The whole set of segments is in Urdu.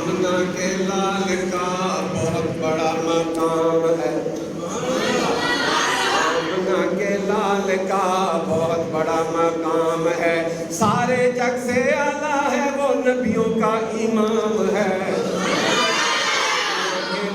آمنہ کے لال کا بہت بڑا مقام ہے، آمنہ کے لال کا بہت بڑا مقام ہے، سارے جگ سے اعلیٰ ہے، وہ نبیوں کا امام ہے۔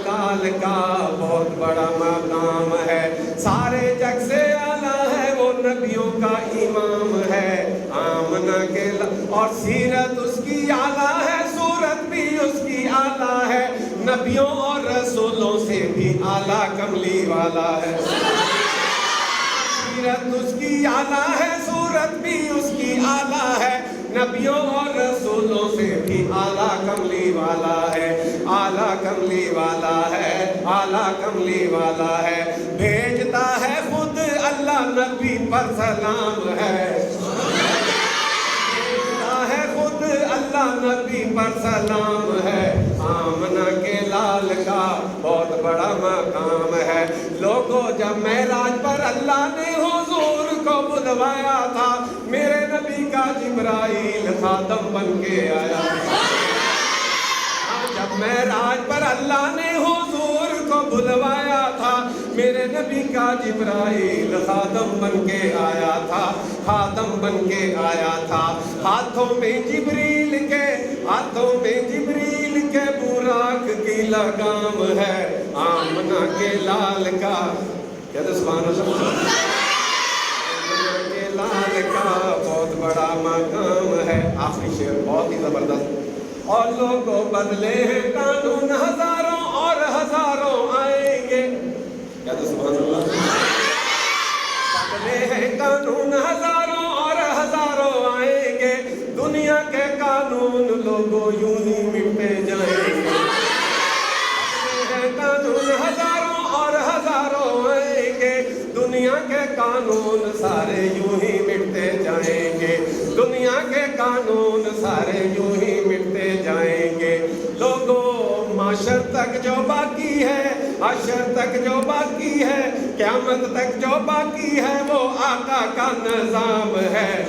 لال کا بہت بڑا مقام ہے، سارے جگ سے اعلیٰ ہے، وہ نبیوں کا امام ہے۔ آمنہ کے اور سیرت اس کی اعلیٰ ہے، صورت بھی اس کی اعلیٰ ہے، نبیوں اور رسولوں سے بھی اعلیٰ کملی والا ہے۔ سیرت اس کی اعلیٰ ہے، صورت بھی اس کی اعلیٰ ہے، نبیوں اور رسولوں سے بھی اعلیٰ کملی والا ہے، اعلیٰ کملی والا ہے، اعلیٰ کملی والا ہے۔ بھیجتا ہے خود اللہ نبی پر سلام ہے، بھیجتا ہے خود اللہ نبی پر سلام ہے۔ آمنہ کے لال کا بہت بڑا مقام ہے۔ لوگوں جب معراج پر اللہ نے حضور کو بلوایا تھا، میرے نبی کا جبرائیل خادم بن کے آیا تھا۔ جب معراج پر اللہ نے حضور کو بلوایا تھا، میرے نبی کا جبرائیل خادم بن کے آیا تھا، خادم بن کے آیا تھا۔ ہاتھوں میں جبریل کے براق کی لگام ہے، آمنہ کے لال کا کہتے سبحان اللہ، آمنہ کے لال کا بہت بڑا مقام ہے۔ آخری شعر بہت ہی زبردست۔ اور لوگوں بدلے ہیں قانون ہزاروں اور ہزاروں آئیں گے، کہتے سبحان اللہ، بدلے ہیں قانون ہزاروں اور ہزاروں آئیں گے، دنیا کے قانون لوگوں یوں ہی مٹتے جائیں گے۔ بدلے ہیں قانون ہزاروں اور ہزاروں آئیں گے، دنیا کے قانون سارے یوں ہی مٹتے جائیں گے، دنیا کے قانون سارے یوں ہی مٹتے جائیں گے۔ لوگوں معاشر تک جو باقی ہے، حشر تک جو باقی ہے، قیامت تک جو باقی ہے، وہ آقا کا نظام ہے۔